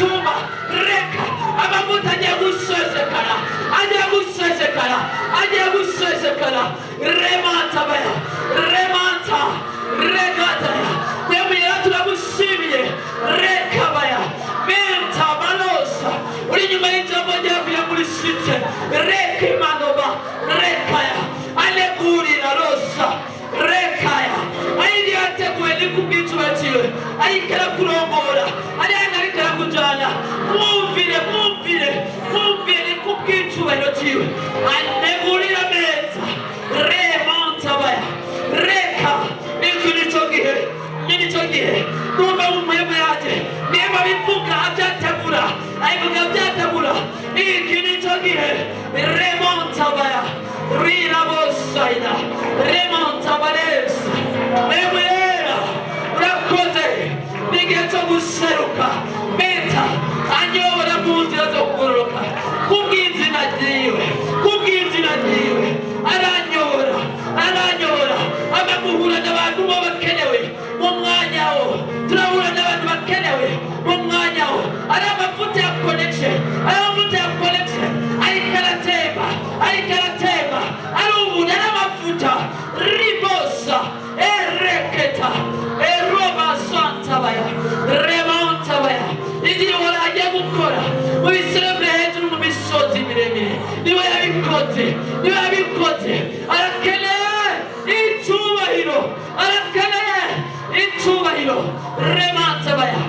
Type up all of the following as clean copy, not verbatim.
bituma reka amavuta agiye gusesekara, agiye gusesekara, agiye gusesekara. Remantabaya, remanta, regataya. Yemira turagushimiye. Rekabaya, menta balosa. Uri nyuma y'ijambo ryavuye muri site. Rekimanoba, rekaya. Alegurira rosa. Rekaya. Aidi ateguwe ni kubw'icuma ciwe. Ayikara kurongora. Ariana arikara kujana. Mwumvire, mwumvire, mwumvire kubw'icubahiro ciwe. Alegurira meza. Remantabaya. Reka. Ikinichogihe. Ikinichogihe. Numva umwema yaje. Niba bivuga abyategura. Ayivuga abyategura. Ikinichogihe. Remantabaya. Rirabosaida. Remantabalesa. Emera. Urakoze. N'igihe cyo guseruka. Meta. Anyobora mu nzira zo kugororoka. Kubw'izina ryiwe. Kubw'izina ryiwe. Aranyobora. Aranyobora. Amaguhura n'abantu bo bakenewe. Mu mwanya wo. Turahura n'abantu bakenewe. Mu mwanya wo. Ari amavuta ya connection. Ari amavuta ya connection. Ayikaratemba. Ayikaratemba. Ari umuntu ari amavuta. Ribosa. Ereketa. Eroba santabaya. Remontabaya. Igihe waragiye gukora. Mu biserebure hejuru mu misozi miremire. Niba yabikoze. Niba yabikoze. Arakeneye icyubahiro. Arakeneye icyubahiro. Remantabaya.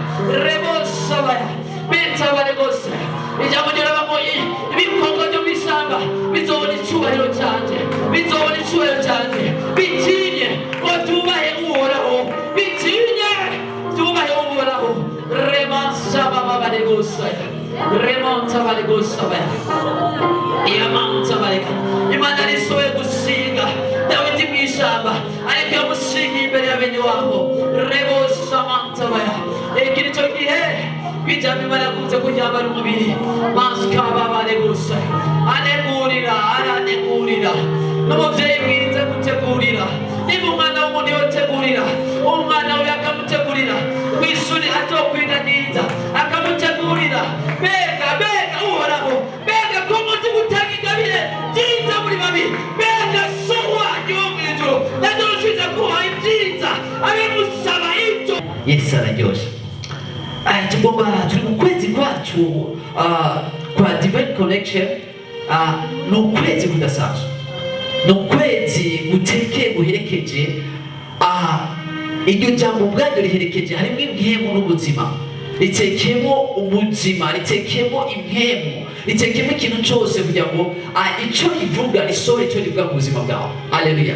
Rebosabaya. Betabare gose. Ijambo ry'abamoyi. Ibikorwa byo bisanga. Bizobona icyubahiro cyanjye. Bizobona icyubahiro cyanjye. Bitinye. Ngo tubahe uhoraho. Bitinye. Tubahe uhoraho. Remansababare gose. Remontabare gose. Iyamantabare. Imana risohoye gusiga. Dawidi mu ishyamba. Ariko yamusiga imbere ya bene wabo. Rebosamantabaya. Iki nicyo gihe bijyamo imana yakunze kuryambara umubiri. Maskababare gusa. Anegurira, aranegurira. N'umubyeyi mwiza gutegurira. Niba umwana w'umuntu yotegurira, umwana we akamutegurira. Ku ishuri atokwiga neza, akamutegurira. Bega, bega uhoraho. Bega ko muzi gutanga ingabire nziza muri babi. Bega so wanyu wo mu ijuru. Ndadusubiza kuha ibyiza. Abimusaba ibyo. Yesu araryoshe. Tugomba turi mu kwezi kwacu kwa Divine Connection. Ni ukwezi kudasanzwe. Ni ukwezi gutekeye guherekeje. Iryo jambo ubwaryo riherekeje harimo impwemu n'ubuzima. Ritekemo ubuzima, ritekemo impwemu, ritekemo ikintu cyose kugira ngo icyo rivuga risohore icyo rivuga mu buzima bwawe. Haleluya.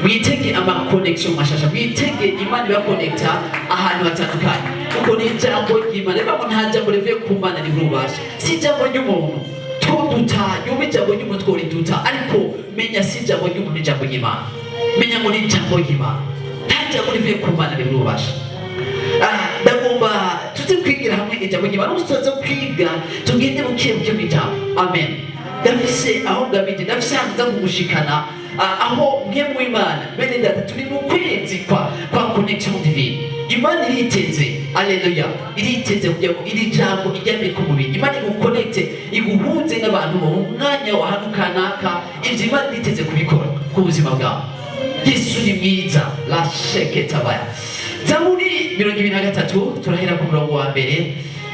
Mwitege ama connection mashasha. Mwitege Imana ibakonekta ahantu hatandukanye. Kuko ni ijambo ry'Imana. Reba nta jambo rivuye ku Mana ribubasha. Si ijambo ry'umuntu. Tuduta yumva ijambo ry'umuntu tworiduta. Ariko menya si ijambo ry'umuntu, ijambo ry'Imana. Menya ngo ni ijambo ry'Imana. Nta jambo rivuye ku Mana ribubasha. Ndagomba tuze kwigira hamwe ijambo ry'Imana. Umusozo kwiga tugende buke buke mw'ijambo. Amen. Ndafise aho David ndafise hanza kumushikana aho mwe mu Imana bene data turi mu kwezi kwa connection divine. Imana iriteze. Haleluya. Iriteze kugira ngo iri jambo ijyame ku mubiri. Imana iguconnecte iguhuze n'abantu mu mwanya wahantu kanaka. Ivyo Imana iriteze kubikora ku buzima bwawe. Yesu ni mwiza. La sheketabaya. Zaburi 23 turahera ku murongo wa mbere.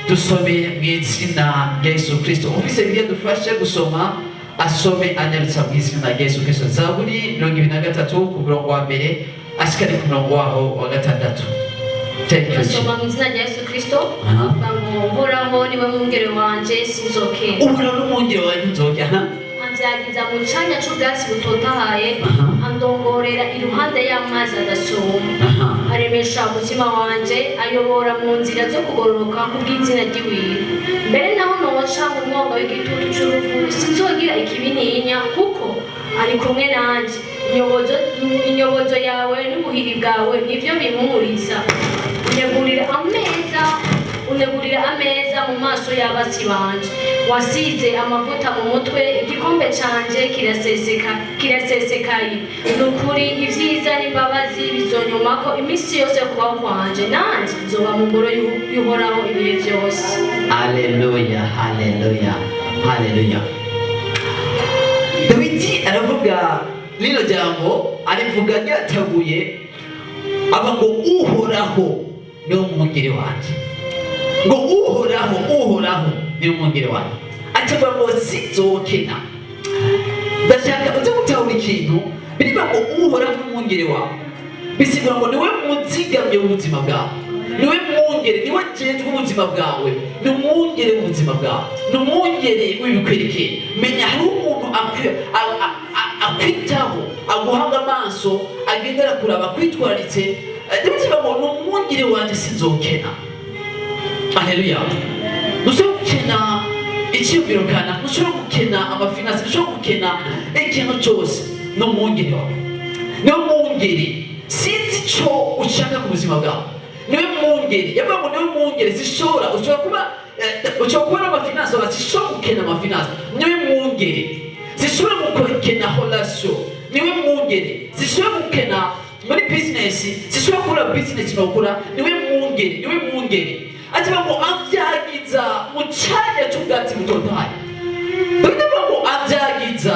Dusome mu izina rya Yesu Kristo. Ufise Bibiliya dufashe gusoma asome anyarutsa mu izina rya Yesu Kristo. Zaburi 23 ku murongo wa mbere ashikari ku murongo waho wa gatandatu. Asoma mu izina rya Yesu Kristo. Uhoraho niwe mwungere wanje sinzokera. Uhoraho n'umwungere wanje nzokera. Anzagiza mu canya c'ubwatsi butotahaye. Andongorera iruhande y'amazi adasuma. Aremesha umutima wanje, ayobora mu nzira zo kugororoka kubw'izina ry'iwiwe. Mbere naho noca mu mwonga w'igitutu c'urupfu sinzogira ikibininya kuko ari kumwe nanje. Inyobozo yawe n'ubuhiri bwawe nivyo bimpumuriza. Unegurira ameza mu maso y'abasi banje. Wasize amavuta mu mutwe, igikombe canje kirasesekaye. Nukuri ivyiza n'imbabazi bizonyumako iminsi yose kubaho kwanje. Nanje nzoba mu ngoro y'Uhoraho ibihe vyose. Haleluya, haleluya, haleluya. Dawidi aravuga rino jambo, arivuga ryatabuye, ava ngo uhoraho niwe mwungeri wanje, ngo uhoraho niwe mwungeri wanje, acavuga ngo sinzokena. Ndashaka uze gutahura ikintu birivuga ngo uhoraho n'umwungeri wawe, bisigura ngo niwe muzigamye w'ubuzima bwawe, niwe mwungeri, niwe jejwe ubuzima bwawe, ni umwungeri w'ubuzima bwawe, ni umwungeri w'ibikwerekeye. Menya hari umuntu akwitaho, aguhanga amaso, agendera kuraba, kwitwararitse. Ndabivuga ngo ni umwungeri wanje sinzokena. Haleluya. Ntushobora gukena icyumviro kana, ntushobora gukena amafinansi, ntushobora gukena ikintu cyose. Ni umwungeri wawe, niwe mwungeri. Sinzi icyo ushaka ku buzima bwawe, niwe mwungeri. Yavuga ngo niwe mwungeri. Ushobora kuba n'amafinansi, zishobora gukena amafinansi, niwe mwungeri. Zishobora gukena horasiyo, niwe mwungeri. Zishobora gukena muri bizinesi, zishobora kubura bizinesi nokora, niwe mwungeri, niwe mwungeri. Avuga ngo avyagiza mu cyanya cy'ubwatsi butotahaye. Ndavuga ngo avyagiza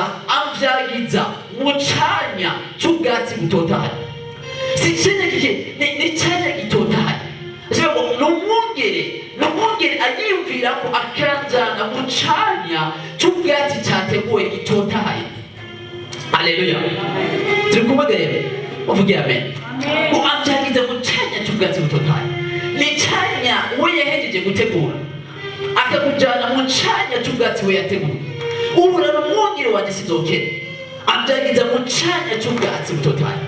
mu cyanya cy'ubwatsi butotahaye. Si cyanya ni cyanya gitotahaye. Avuga ngo n'umwungeri ayiyumvira ko akanjana mu cyanya cy'ubwatsi cyateguwe gitotahaye. Haleluya. Turi kumwe rero, uvuge amen. Ngo avyagiza mu cyanya cy'ubwatsi butotahaye. Ni cyanya we yahejeje gutegura, akakujyana mu cyanya cy'ubwatsi we yateguye. Uhura n'umwungeri wanjye sinzokena, abyagiza mu cyanya cy'ubwatsi butotahaye.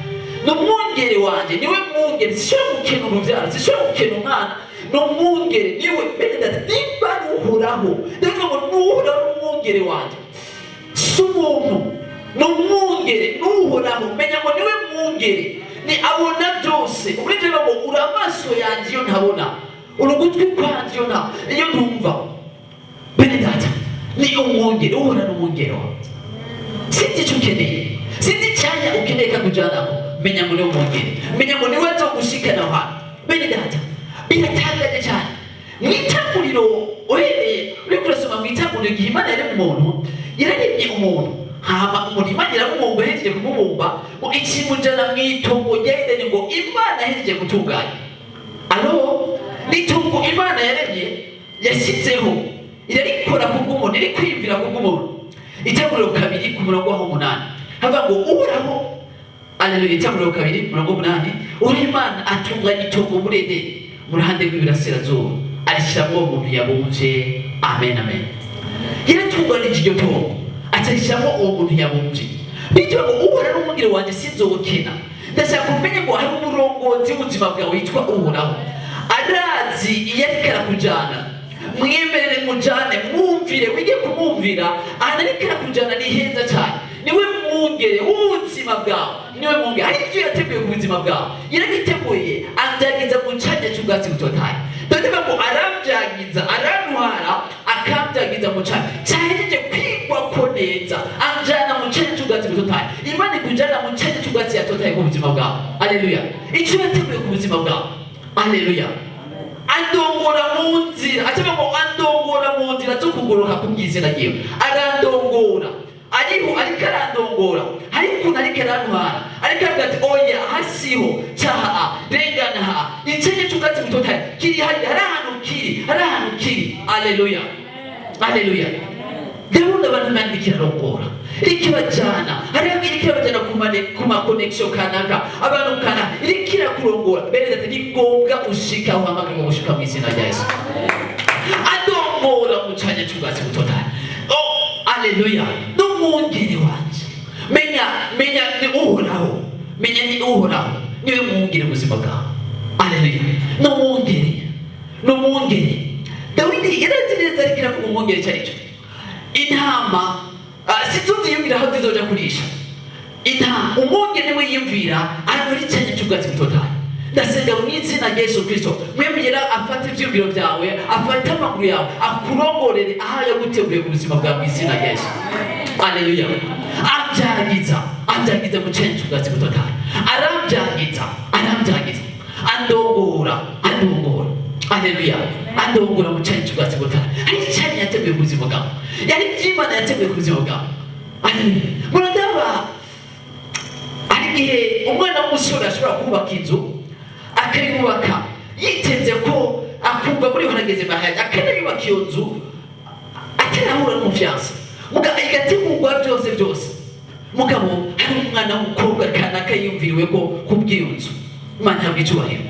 N'umwungeri wanjye niwe mwungeri. Sishobora gukena urubyaro, sishobora gukena umwana. N'umwungeri niwe bene data, nimba uhoraho, ndavuga ngo n'uhoraho n'umwungeri wanjye, si umuntu. N'umwungeri, n'uhoraho, menya ngo niwe mwungeri. Ni abona byose. Uretse ngo uri amaso yanjye iyo ntabona, urugutwi kwanjye iyo ntumva. Bene data, ni umwungeri. Uhora n'umwungeri wawe. Sinzi icyo ukeneye, sinzi icyanya ukeneye kakujyanaho, menya ngo niwe mwungeri. Menya ngo niwe nzogushikana aho hantu. Bene data, biratangaje cyane. Mu itanguriro uhereye uri kurasoma mu itanguriro, igihe Imana yaremye umuntu, yararemye umuntu, hama umurima nyiramubumba yahejeje kumubumba, ngo ikimujana mu itongo rya Edeni, ngo Imana yahejeje gutunganya. N'itongo Imana yaremye yashyizeho, irarikora ku bw'umuntu, iri kwiyumvira ku bw'umuntu. Itanguriro 2 ku murongo wa 8 havuga ngo uhoraho, haleluya. Itanguriro 2 murongo wa 8, uhoraho Imana atunganya itongo muri Edeni mu ruhande rw'iburasirazuba, arishyiramo umuntu yabumvye. Amen, amen. Yaratunganije iryo tongo, atarishyiramo uwo muntu yabumvye. Bityo ngo uhoraho n'umwungeri wanjye sinzokena. Ndashaka kumenya ngo hari umurongozi w'ubuzima bwawe witwa uhoraho. Arazi iyo ariko arakujyana, mwemerere mujyane, mwumvire, wige kumwumvira. Ahantu ariko arakujyana ni heza cyane. Niwe mwungeri w'ubuzima bwawe, niwe mwungeri. Hari ibyo yateguye ku buzima bwawe, yarabiteguye. Abyagiza mu cyanya cy'ubwatsi butotahaye. Ndavuga ngo arabyagiza, arantwara, akabyagiza mu cyanya cyahejeje kwigwa ko neza, anjyana mu cyanya cy'ubwatsi butotahaye. Imana ikujyana mu cyanya cy'ubwatsi yatotahaye ku buzima bwawe. Haleluya. Icyo yateguye ku buzima bwawe. Haleluya. Andongora mu nzira, avuga ngo andongora mu nzira zo kugoroka ku bw'izina ryiwe. Arandongora, ariko arandongora, ariko ariko arantwara, ariko avuga ati oya, hasiho cyaha, rengana ha. Icyanya cy'ubwatsi butotahaye kiri hari ahantu kiri. Haleluya. Haleluya. Ndabona abantu bandikira rongora, ikibajyana hariho ikibajyana ku ma connection kanaka, abantu kana irikira kurongora. Bene data, ni ngombwa ushika aho hamagara ngo ushika mu izina rya Yesu. Adongora mu cyanya cy'ubwatsi butotahaye. Haleluya. N'umwungeri wanje, menya ni uhoraho, menya ni uhoraho, niwe mwungeri ubuzima bwawe. Haleluya. N'umwungeri. Dawidi yarazi neza ariko iravuga umwungeri icyo ari cyo. Intama situzi yumvira aho zizoja kurisha. Intama umwungeri we yumvira ari muri cyanya cy'ubwatsi butotahaye. Ndasenga mu izina rya Yesu Kristo, mwemera afate ibyumviro byawe, afate amaguru yawe, akurongorere aho yaguteguye ku buzima bwawe mu izina rya Yesu. Haleluya. Abyagiza mu cyanya cy'ubwatsi butotahaye. Arabyagiza. Andongora. Haleluya. Andongora mu cyanya cy'ubwatsi butotahaye. yateguye ku buzima bwawe, hari ibyo Imana yateguye ku buzima bwawe. Muradaba hari igihe umwana w'umusore ashobora kubaka inzu akayubaka yiteze ko akumva muri harageze mahari akanayubaka iyo nzu atarahura n'umufyansa igategurwa byose mugabo hari umwana w'umukobwa kanaka yiyumviriwe ko kubw'iyo nzu Imana yabwa icyubahiro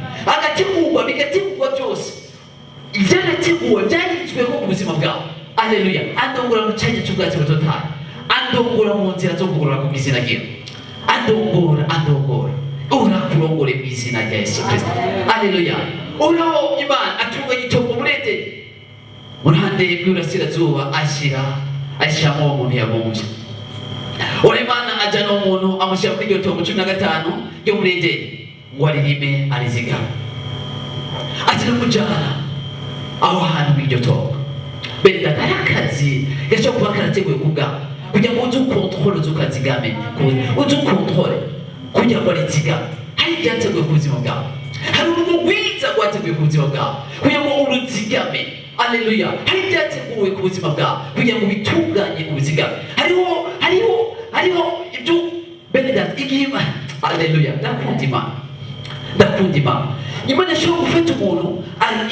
bigategurwa byose ibyarateguwe byanditsweho ku buzima bwawe. Aleluya. Andongora mu cyanya cy'ubwatsi butotahaye, andongora mu nzira zo kugorora ku bw'izina ryawe, andongora urakurongore mu izina rya Yesu Kristo. Aleluya. Uraho Imana atunganya itongo muri Edeni, mu ruhande rw'iburasirazuba ashyiramo uwo muntu yabumbye. Ura Imana ajyana uwo muntu amushyira kuri iryo tongo 15 ryo muri Edeni ngo aririme arizigama, aza no kujyana aho hantu mw'iryo tongo. Benda hari akazi gashobora kuba karateguye ku bwawe kugira ngo uze ukontorore ukazigame, uze ukontorore kugira ngo arizigame. Hari ibyateguye ku buzima bwawe, hari urugo rwiza rwateguye ku buzima bwawe kugira ngo uruzigame. Aleluya. Hari ibyateguwe ku buzima bwawe kugira ngo bitunganye ubuzigame. Hariho ibyo Benedata igihe Aleluya. Ndakunda Imana ishobora gufata umuntu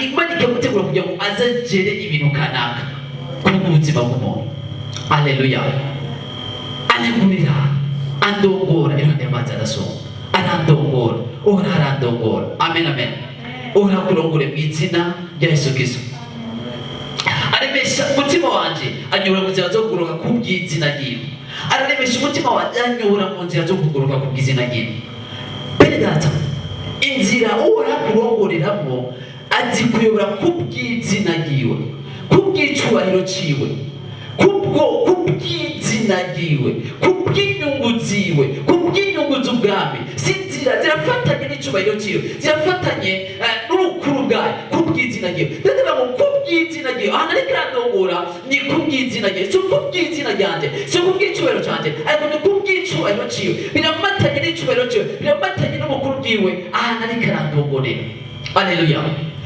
Imana ikamutegura kugira ngo azagere ibintu kanaka ku buzima bw'umuntu. Aleluya. Anegurira, andongora iruhande y'amazi adasoma, arandongora, arandongora. Amen. Urakurongore mu izina rya Yesu Kristo. Aremesha umutima wanje anyura mu nzira zo kugororoka ku bw'izina ryiwe. Araremesha umutima wanje anyura mu nzira zo kugororoka ku bw'izina ryiwe. Benedata, inzira urakurongoreramo azi kuyobora ku bw'izina ryiwe, ku bw'icubahiro ciwe, kubw'izina ryiwe, ku bw'inyungu ziwe, ku bw'inyungu z'ubwami. Sinzira zirafatanye n'icubahiro ciwe, zirafatanye n'ubukuru bwayo, ku bw'izina ryiwe. Ndavuga ngo ku bw'izina ryiwe, ahantu ariko arandongora ni ku bw'izina ryiwe, si ku bw'izina ryanje, si ku bw'icubahiro canje, ariko ni ku bw'icubahiro ciwe. Biramatanye n'icubahiro ciwe, biramatanye n'ubukuru bwiwe, ahantu ariko arandongorera. Aleluya.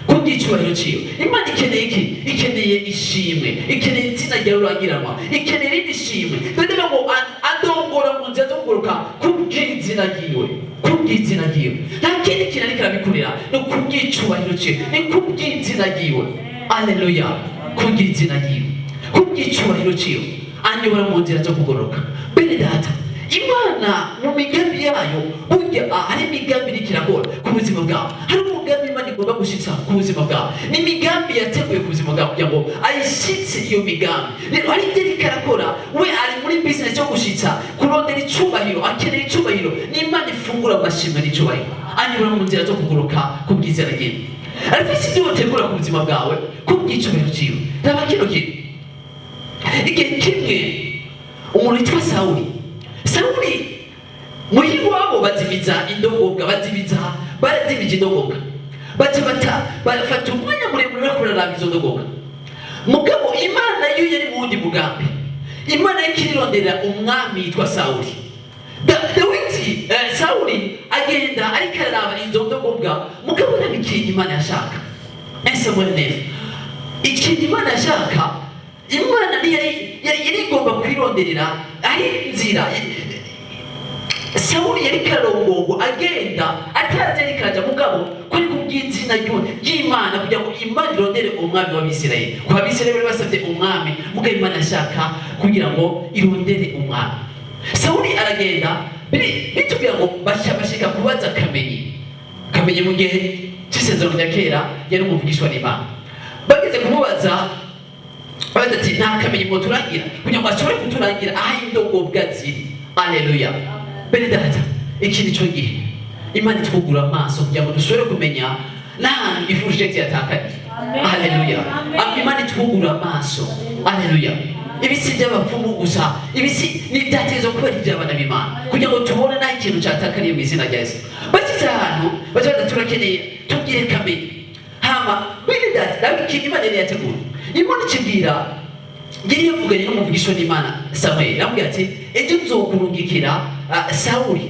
Kubw'icubahiro ciwe. Imana ikeneye iki? Ikeneye ishimwe, ikeneye izina ryawe urangiranwa, ikeneye irindi shimwe. Ndavuga ngo andongora mu nzira zo kugororoka ku bw'izina ryiwe, ku bw'izina ryiwe. Nta kindi kintu ariko arabikorera, ni ku bw'icubahiro ciwe, ni ku bw'izina ryiwe. Aleluya. Ku bw'izina ryiwe, ku bw'icubahiro ciwe anyobora mu nzira zo kugororoka. Benedata, Imana mu migambi yayo burya hari imigambi iriko irakora ku buzima bwawe. Hari umugambi Imana igomba gushitsa ku buzima bwawe, ni imigambi yateguye ku buzima bwawe kugira ngo ayishitse iyo migambi. Rero hari ibyo ariko arakora, we ari muri business yo gushitsa kurondera icubahiro, akeneye icubahiro. Ni Imana ifungura amashimwe n'icubahiro, anyura mu nzira zo kugororoka ku bw'izina ryiwe. Ariko isi ibyo utegura ku buzima bwawe ku bw'icubahiro ciwe. Raba kino kintu, igihe kimwe umuntu witwa Sawuli muri iwabo bazimiza indogobwa, barazimije indogobwa, barafata umwanya muremure bakuraraba izo ndogobwa. Mugabo Imana yo yari mu wundi mugambi. Imana yakirirondera umwami yitwa Sawuli. Dawidi Sawuli agenda ariko araraba izo ndogobwa, mugabo ntabikintu Imana yashaka. Samuel 9. Ikintu Imana yashaka, Imana yari igomba kwironderera ari inzira. Sawuli yari karongongo agenda atazi ariko araja, mugabo kuri ku bw'izina ry'Imana kugira ngo Imana irondere umwami w'Abisirayeli. Ku Abisirayeli basabye umwami, mugabo Imana yashaka kugira ngo irondere umwami. Sawuli aragenda, bitubwira ngo bashika kubaza Kamenyi mu gihe cy'isezerano rya kera yari umuvugishwa n'Imana. Bageze kumubaza ati nta Kamenyi ngo turangira kugira ngo ashobore kuturangira aho indogobwa ziri. Aleluya. Benedata, iki nico gihe Imana itwugura amaso kugira ngo dushobore kumenya n'ahantu ifurusheti yatakanye. Aleluya. Imana itwugura amaso. Aleluya. Ibisi by'abapfumu gusa, ibisi n'ibyatezo kubera iby'abana b'Imana kugira ngo tubone naho ikintu cyatakariye mu izina rya Yesu. Bashyize ahantu bazaza turakeneye tubwire Kamenyi. Hama Benedata, nawe ikintu Imana yari yateguye. Imana ikibwira yari yavuganye n'umuvugisho n'Imana Samuel, aramubwira ati ejo nzokurungikira Sawuli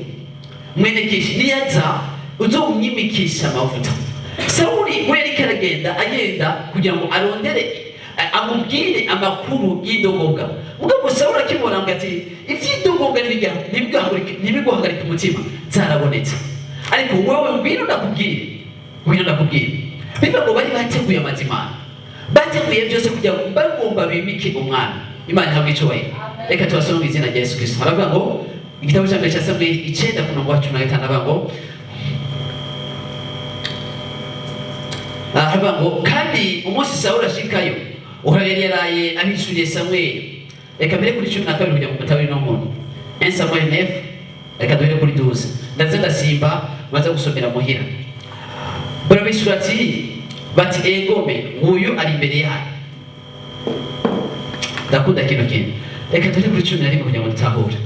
mwene Kishi, niyaza uzomwimikisha amavuta. Sawuli we yariko aragenda kugira ngo arondere amubwire amakuru y'indogoga. Mugabo Sawuli akibona ngo ati ivy'indogoga ntibiguhagarika umutima zarabonetse, ariko wowe ngwino ndakubwire. Biva ngo bari bateguye amazimana, bateguye byose kugira ngo bagomba bimike umwami. Imana ihabwe icyubahiro. Reka tubasome mu izina rya Yesu Kristo. Haravuga ngo igitabo cya mbere cya Samweli 9:15 haravuga ngo haravuga ngo kandi umunsi Sawuli ashikayo Uhoraho yari yaraye abishuye Samweli. Reka mbere kuri 12 kujya mu mutabiri no muntu 1 Samuel 9. Reka duhere kuri 12 ndaze ndasimba baza gusomera muhira. Barabishura ati bati egome nguyu ari imbere yayo. Ndakunda kino kintu. Reka duhere kuri 11 kugira ngo tutahure.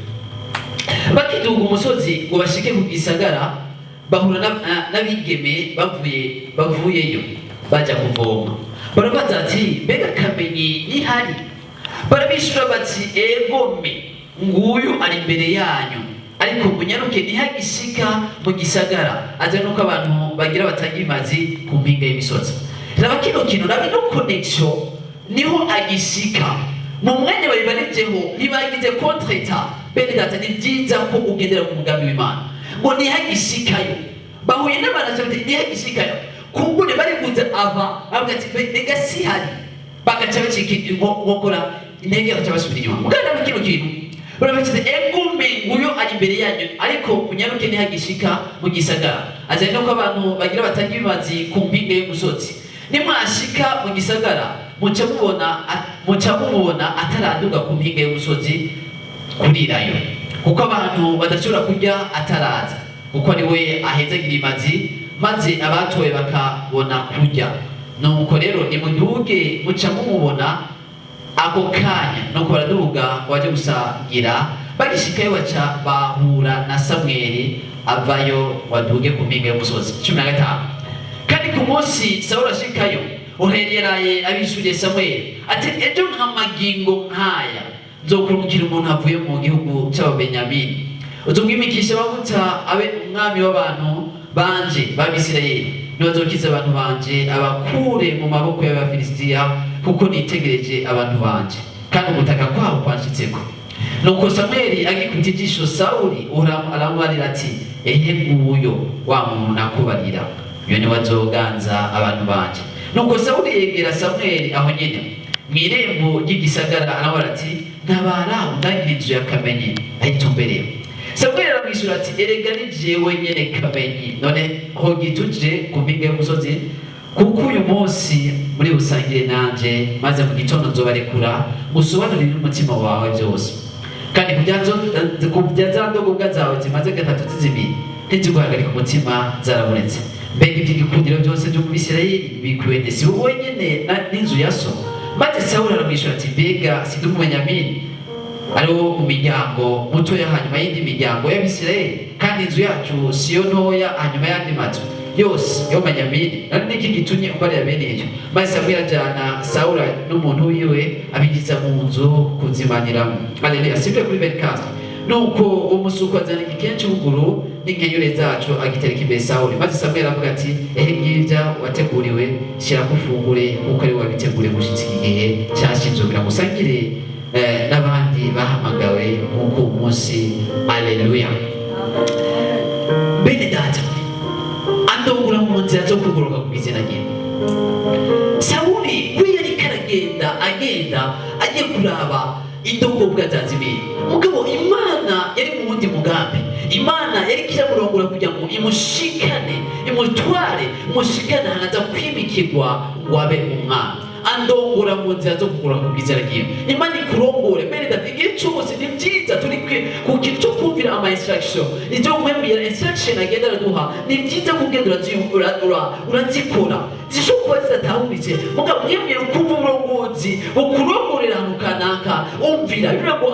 Bakiduga umusozi ngo bashike ku gisagara bahura n'abigeme bavuyeyo baja kuvoma. Barabaza ati mbega kamenyi ni hari? Barabishura bati egome nguyu ari imbere yanyu, ariko munyaruke ntihagishika mu gisagara aze nuko abantu bagira batagimazi ku mpinga y'imisozi. Raba kino kintu nabi no connection niho agishika mu mwanya babibarejeho ntibagize kontreta. Bene data ni byiza ko ugendera mu mugambi w'Imana ngo ntihagishikayo. Bahuye n'abantu bati ntihagishikayo kumbure bari kuza ava avuga ati mbega si hari, bagaca bacika gukora intege bagaca basubira inyuma. Mugana mu kino kintu barabakize egome nguyo ari imbere yanyu, ariko kunyaruke ntihagishika mu gisagara azanye nuko abantu bagira batagimazi ku mpinga y'umusozi. Nimwashika mu gisagara muca mubona ataraduga ku mpinga y'umusozi kurirayo, kuko abantu badashobora kurya ataraza, kuko ari we ahezagira imazi maze abatowe bakabona kurya. Nuko rero nimuduge muca mumubona ako kanya. Nuko baraduga waje gusangira. Bagishikayo baca bahura na Samweli avayo waduge ku mpinga y'umusozi. 15. Kandi ku munsi Sawuli ashikayo Uhoraho yaraye abishuye Samweli ati ejo nk'amagingo nkaya nzokurungikira umuntu avuye mu gihugu cy'Ababenyamini, uzomwimikisha amavuta abe umwami w'abantu banje b'Abisirayeli, nibazokiza abantu banje abakure mu maboko y'Abafilisitiya, kuko nitegereje abantu banje kandi ubutaka kwabo kwanshitseko. Nuko Samweli agikubita ijisho Sawuli, Uhoraho aramubarira ati ehe nguyo wa muntu nakubarira, uyo niwe azoganza abantu banje. Nuko Sawuli yegera Samweli aho nyene mw'irembo ry'igisagara aramubarira ati ntabara undagira inzu ya kamenyi ayitumbereye. Samweli aramwishyura ati erega ni jewe nyene kamenyi, none ho gituje ku mpinga y'umusozi, kuko uyu munsi muri busangire nanje, maze mu gitondo nzobarekura musobanurire n'umutima wawe byose. Kandi kubya za ndogoga zawe zimaze 3 zizibiri ntiziguhagarika umutima zarabonetse. Mbega iby'igikundiro byose byo mu Bisirayeli bikwende si wowe nyene n'inzu ya so? Maze Sawuli aramwishyura ati mbega si ndi Umubenyamini, ari wo mu miryango mutoya hanyuma y'indi miryango y'Abisirayeli, kandi inzu yacu siyo ntoya hanyuma y'andi mazu yose y'Abenyamini? None niki gitumye umbarira bene iyo? Maze Samweli ajana Sawuli n'umuntu wiwe abigiza mu nzu kuzimaniramo. Haleluya. Sibe kuri 24. Nuko umusuku azana igikene cy'ubuguru n'inkenyure zacu agitereka imbere Sawuli. Maze Samweli avuga ati ehe ngibya wateguriwe, shyira kufungure kuko ari wabiteguriye gushitsa igihe cyashinzwe kugira ngo usangire n'abandi bahamagawe nk'uko umunsi. Haleluya. Bene data andongura mu nzira zo kugoroka ku izina rye. Sawuli we yari karagenda agenda agiye kuraba indogobwa zazibiri. Mugabo Imana yari mu wundi mugambi. Imana yari kiramurongora kugira ngo imushikane, imutware, mushikane hanaza kwimikirwa ngo abe umwami. Andongora mu nzira zo kugoroka ku izina rye. Imana ikurongore. Bene data igihe cyose ni byiza turi ku kintu cyo kumvira ama instruction, icyo mwemera instruction agenda araduha, ni byiza kugenda urazikora. Zishobora kuba zidatahuritse, mugabo mwemera ukumva uburongozi bukurongorera ahantu kanaka, umvira bivuga ngo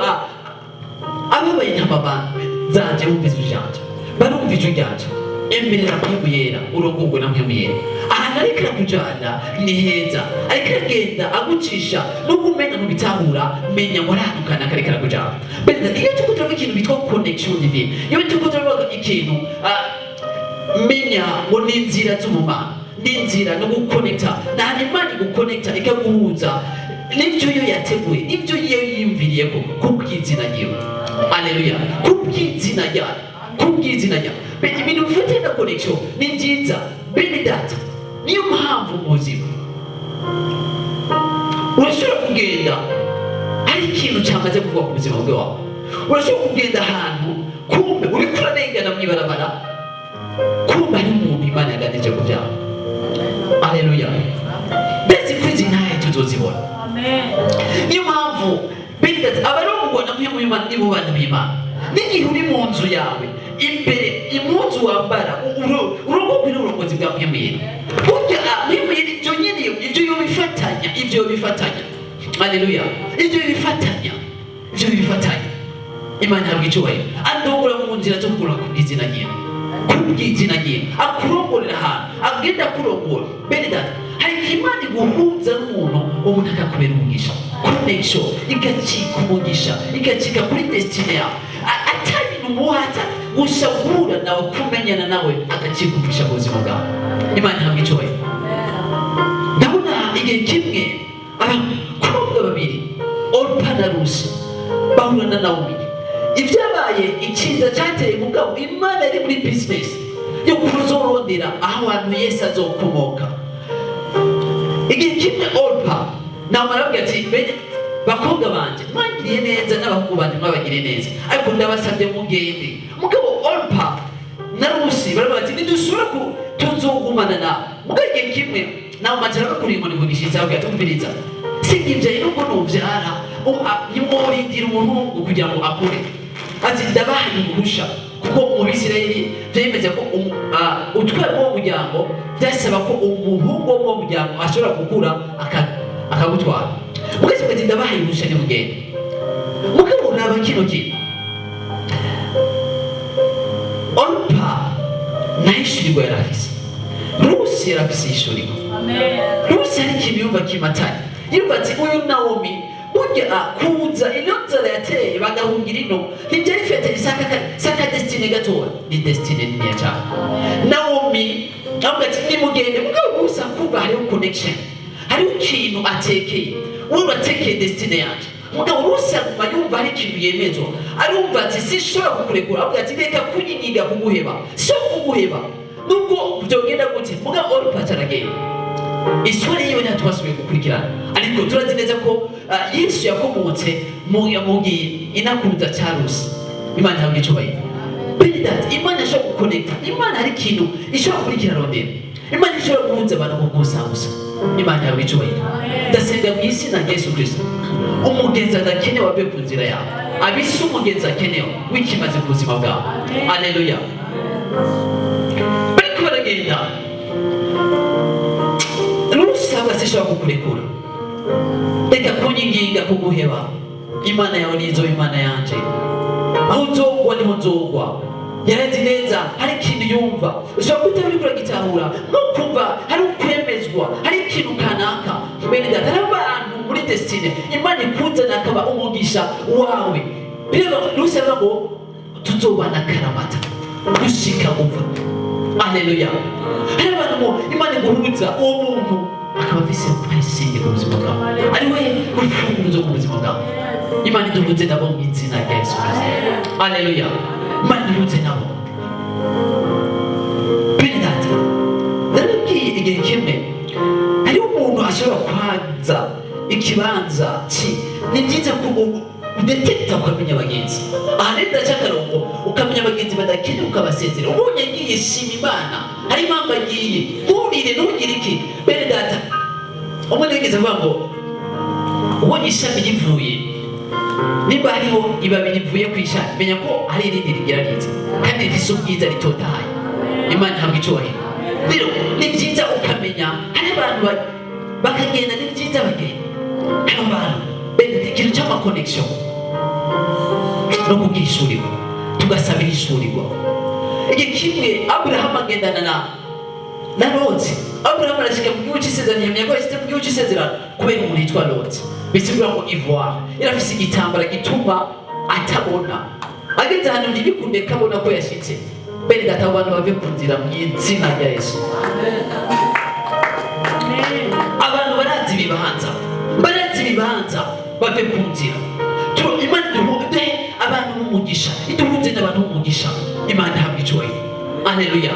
ababaye intama zanje bumva ijwi ryanje, barumva ijwi ryanje, emerera mpemu yera urongorwe na mpemu yera. Ahantu ariko arakujana ni heza, ariko aragenda agucisha nubwo umenya ntubitahura, menya ngo ari ahantu kanaka ariko arakujana. Iyo turiko turavuga ikintu bitwa connection divine, iyo turiko turavuga ikintu menya ngo ni inzira z'umumana, ni inzira no guconnecta, na Imana iguconnecta ikaguhuza nibyo yo yateguye, nibyo yo yiyumviriye ko kubw'izina ryiwe. Haleluya, kubw'izina ryawe, kubw'izina ryawe. Ibintu bifite na connection ni byiza bene data. Niyo mpamvu muzima urashobora kugenda hari ikintu cyamaze kuvuga ku buzima bwawe. Urashobora kugenda ahantu kumbe uri kurarengana mu ibarabara, kumbe ari umuntu Imana yaganije ku byawe. Haleluya, mbese kwizi ntahe tuzozibona. Niyo mpamvu bene data abarongorwa mu Imana nibo bana b'Imana. N'igihe uri mu nzu yawe imbere impuzu wambara urugo rw'uburongozi bwa Mwemere, burya Mwemere ibyo nyine ibyo bifatanya. Haleluya, ibyo bifatanya. Imana ntabwo icyubahiro andongora mu nzira zo kugura kubw'izina ryiwe, kubw'izina ryiwe akurongorera ahantu agenda akurongora. Bene data, hari igihe Imana iguhuza n'umuntu umuntu akakubera umugisha, connection igacika umugisha, igacika kuri destiny yawe, atari ibintu muhata gusa guhura nawe, kumenyana nawe agacika umugisha ku buzima bwawe. Imana ntabwo icyubahiro. Ndabona igihe kimwe abakobwa babiri Orpa na Rusi bahura na Naomi. Ibyabaye ikiza cyateye mugabo Imana yari muri business yo kuzorondera aho abantu Yesu azokomoka. Igihe kimwe Orpa Naomi arabwira ati, bene bakobwa banje mwagiriye neza n'abahungu banje mwabagiriye neza, ariko ndabasabye mugende. Mugabo Orpa na Rusi baravuga ati nidusubira tuzogumana nawe. Mugabo igihe kimwe Naomi acara bakuriye muri vugishiza abwira tumviriza, singibyaye nubwo nubyara nimworindira umuhungu kugira ngo akure. Ati ndabahaye uruhusha kuko mu Bisirayeli byemeza ko utwara uwo muryango byasaba ko umuhungu wo mu muryango ashobora gukura akagutwara. Mugeze ati ndabahaye uruhusha nimugende. Mugabo naba kino kintu Orpa nayishurirwa yarafise, Rusi yarafise ishurirwa. Rusi hari ikintu yumva kimatanye, yumva ati uyu Naomi burya kuza ino nzara yateye bagahungira ino ntibyari fete isaka destiny gatoya, ni destiny nini cyane. Naomi avuga ati nimugende. Mugabo gusa kuba hariho connection, hariho ikintu atekeye, wowe uratekeye destiny yacu. Mugabo Rusi aguma yumva hari ikintu yemezwa, arumva ati sinshobora kukurekura. Avuga ati reka kunyigiga kuguheba, si kuguheba nubwo byogenda gute. Mugabo Orpa aragenda. Iswari yiwe ntitwasubiye gukurikirana, ariko turazi neza ko Yesu yakomotse mu inakuruza cya Rusi. Imana ntabwo icyubahiro. Bene data, Imana ishobora gukonekta. Imana hari ikintu ishobora gukurikirana rondera. Imana ishobora guhuza abantu ku gusa. Imana ntabwo icyubahiro. Ndasenga mu izina rya Yesu Kristo, umugenzi adakenewe abe ku nzira yawe, abise umugenzi akenewe wikimaze ku buzima bwawe. Haleluya. Bariko baragenda Rusi ashobora kukurekura, reka kunyiginga kuguheba. Imana yawe nizo Imana yanje, aho uzogwa niho nzogwa. Yarazi neza hari ikintu yumva, ushobora kuba uri kuragitahura no kumva hari ukwemezwa, hari ikintu kanaka. Bene data, hari abantu muri destiny Imana ikunzana akaba umugisha wawe. Rero Rusi aravuga ngo tuzobana karamata gushika gupfa. Haleluya. Hari abantu Imana iguhuza uwo muntu akaba afise price ku buzima bwawe, ari we urufunguzo ku buzima bwawe. Imana iduhuze nabo mu izina rya Yesu Kristo. Haleluya. Imana iduhuze nabo. Bene data, narabwiye igihe kimwe hari umuntu ashobora kwanza ikibanza ni byiza ko udetekta ukamenya abagenzi. Aha rero ndacakarongo ukamenya abagenzi badakenewe ukabasezera. Ubonye ngiye shima Imana, hari impamvu agiye nturire ntugire iki. Bene data, umwe nigeze avuga ngo ubonye ishami rivuye, niba hariho ibabi rivuye ku ishami, menya ko hari irindi rigira neza kandi rifise ubwiza ritotahaye. Imana ntabwo icyubahiro. Rero ni byiza ukamenya, hari abantu bakagenda, ni byiza bagenda. Hari abantu bene ikintu cy'amaconnection no kubwishurirwa, tugasabira ishurirwa. Igihe kimwe Aburahamu agendana na Loti. Aburahamu arashika mu gihugu cy'isezerano, yemeye ko yashyize mu gihugu cy'isezerano kubera umuntu yitwa Loti. Bisigura ngo ivoire irafise igitambara gituma atabona. Ageze ahantu ntibikunde kabona ko yashitse. Bene data, abantu bave ku nzira mu izina rya Yesu. Abantu barazi bibahanza, barazi bafata ibibanza bave ku nzira. Imana iduhe abantu b'umugisha, iduhuze n'abantu b'umugisha. Imana ihabwa icyubahiro. Haleluya.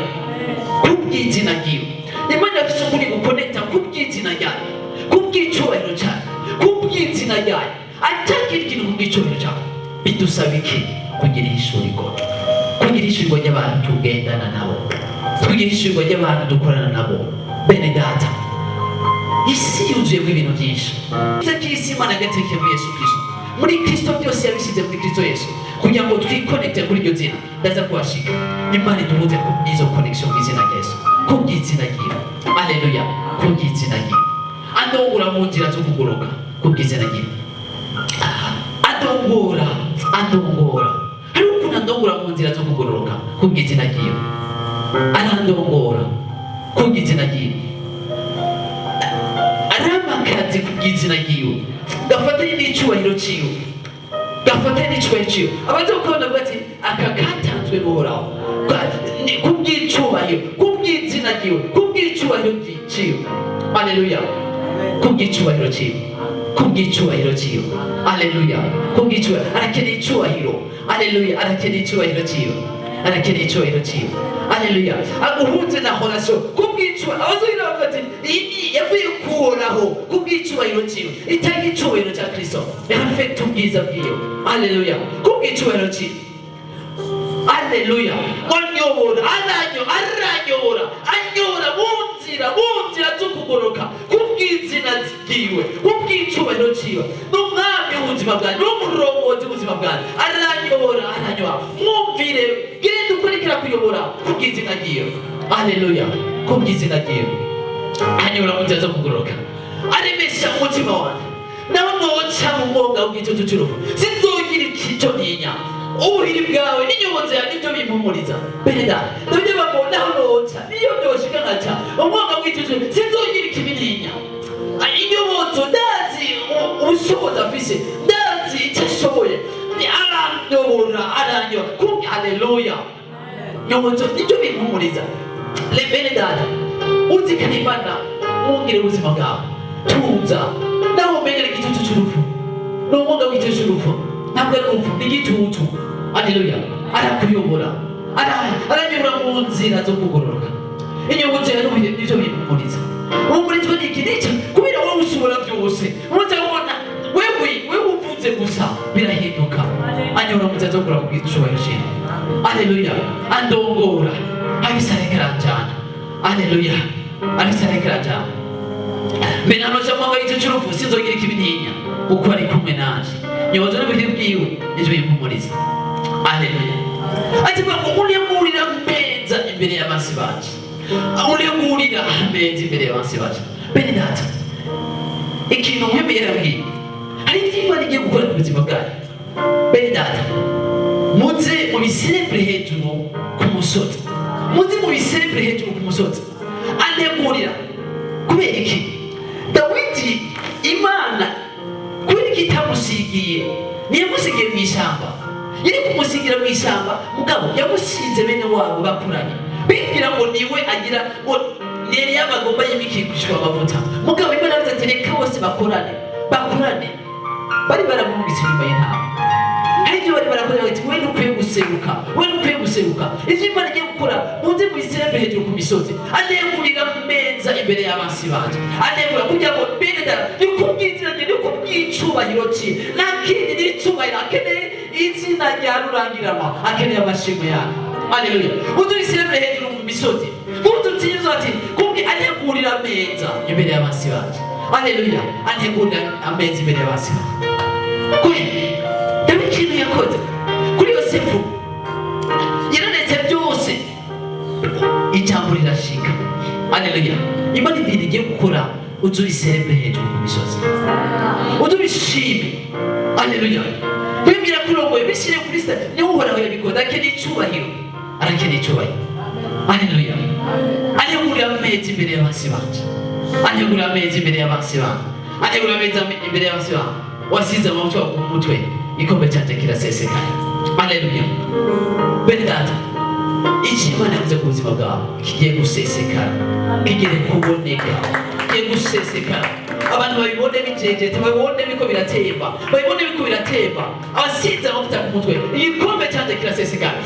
Kubw'izina ryiwe Imana yafise ukuri gukonekta kubw'izina ryayo, kubw'icyubahiro cyayo, kubw'izina ryayo, atagira ikintu kubw'icyubahiro cyayo. Bidusaba iki? Kugira ishurirwa, kugira ishurirwa ry'abantu tugendana nabo, kugira ishurirwa ry'abantu dukorana nabo. Bene data, isi yuzuyemo ibintu byinshi. Isi Imana yagateke muri Yesu Kristo, muri Kristo byose yabishyize muri Kristo Yesu, kugira ngo twikonekte kuri iryo zina. Ndaza kuhashika. Imana iduhuze izo connection mu izina rya Yesu, kubw'izina ryiwe. Haleluya. Kubw'izina ryiwe andongora mu nzira zo kugoroka, kubw'izina ryiwe andongora. Hari ukuntu andongora mu nzira zo kugororoka, kubw'izina ryiwe arandongora, kubw'izina ryiwe aramakazi, kubw'izina ryiwe gafatanye n'icyubahiro cyiwe, gafatanye n'icyubahiro cyiwe. Abazokabona bati aka katanzwe n'Uhoraho, kubw'icyubahiro, kubw'izina ryiwe, kubw'icyubahiro cyiwe. Haleluya. Kubw'icyubahiro cyiwe, kubw'icyubahiro cyiwe. Haleluya. Kubw'icyubahiro, arakeneye icyubahiro. Haleluya. Arakeneye icyubahiro cyiwe, arakeneye icyubahiro cyiwe. Haleluya. Aguhunze na horasyo, kubw'icyubahiro. Abazohira bavuga ati iyi yavuye kuhoraho, kubw'icyubahiro cyiwe, itanga icyubahiro cya Kristo, afite ubwiza bwiwe. Haleluya. Kubw'icyubahiro cyiwe. Haleluya. Anyobora, anyobora mu nzira zo kugoroka, kubw'izina ryiwe, kubw'icyubahiro cyiwe. N'umwami w'ubuzima bwanjye, n'umurongozi w'ubuzima bwanjye, aranyobora. Mwumvire, genda ukurikira kuyobora, kubw'izina ryiwe. Haleluya. Kubw'izina ryiwe anyobora mu nzira zo kugoroka, aremesha umutima wanjye. Naho noca mu mwonga w'igitutu cy'urupfu, sinzogira icyo ntinya. Ubuhiri bwawe n'inyobozi yawe nibyo bimpumuriza. Bene data, nabyo babona aho noca, niyo byoshika nkaca umwonga w'igitutu, sinzogira ikibi ntinya. Inyobozo ndazi ubushobozi afise, ndazi icyo ashoboye, aranyobora. Haleluya. Nyobozo nibyo bimpumuriza. Bene data, uzikana Imana, wongere ubuzima bwawe, tuza. Naho umenyera igitutu cy'urupfu, n'umwonga w'igitutu cy'urupfu, ntabwo ari urupfu, ni igitutu. Haleluya. Arakuyobora, aranyobora mu nzira zo kugororoka. Inyobozi yawe nibyo bimpumuriza. Umurizwa n'iki n'icyo, kubera wowe ushobora byose. Muzabona wewe uvuze gusa birahinduka. Anyobora mu nzira zo kugororoka, kubw'icyubahiro cyiwe. Haleluya. Andongora, abisarekeranjana. Haleluya. Abisarekeranjana. Mbere anoja mwanga y'icyo cy'urupfu, sinzogira ikibi ntinya, kuko ari kumwe nanje. Nyobozi n'ubuhiri bwiwe nibyo bimpumuriza. Haleluya. Ati ngo unyamurira meza imbere y'abasi bacu, unyamurira meza imbere y'abasi bacu. Bene data, ikintu muhimbi yarabwiye, hari ibyo Imana igiye gukora ku buzima bwanyu. Bene data, muze mubiserebure hejuru ku musozi, muze mubiserebure hejuru ku musozi. Anyamurira kubera iki? Dawidi Imana kubera iki itamusigiye? Ntiyamusigiye mu ishyamba, yari kumusigira mu ishyamba, mugabo yamusize bene wabo bakuranye, bigira ngo niwe agira ngo neri y'abagomba y'imikikushwa amavuta. Mugabo Imana yavuze ati reka bose bakorane. Bari baramwumvise inyuma y'intama, hari ibyo bari barakora bati we nukwiye guseruka, ivyo Imana igiye gukora, muze mubiserebure hejuru ku misozi. Anegurira meza imbere y'abasi banje, anegura kugira ngo bene data, ni kubw'izina rye, ni kubw'icubahiro cye. Nakindi n'icubahiro, akeneye izina rya rurangiranwa, akeneye amashimwe yawe. Haleluya. Muze mubiserebure hejuru mu misozi, muze mutinyizo ati kubwi anegurira meza imbere y'abasi banje. Haleluya. Anegurira ameza imbere y'abasi banje. Dawe ikintu yakoze kuri Yosefu, yaranetse byose, ijambo rirashika. Haleluya. Imana ibintu igiye gukora, uzubiserebure hejuru ku misozi, uzubishime. Haleluya. Wibwira kurongoye bishyire kuri sa, niwe Uhoraho yabikoze. Akeneye icyubahiro, arakeneye icyubahiro. Haleluya. Anegurira ameza imbere y'abasi banje, anegurira ameza imbere y'abasi banje, anegurira ameza imbere y'abasi banje. Wasize amavuta ku mutwe, ikombe cyanjye kirasesekaye. Haleluya. Bene data, icyo Imana yavuze ku buzima bwawe kigiye gusesekara, kigiye kuboneka, kigiye gusesekara. abantu babibone bijejete, babibone biko biratemba, babibone biko biratemba, abasize amavuta ku mutwe, igikombe cyanjye kirasesekara.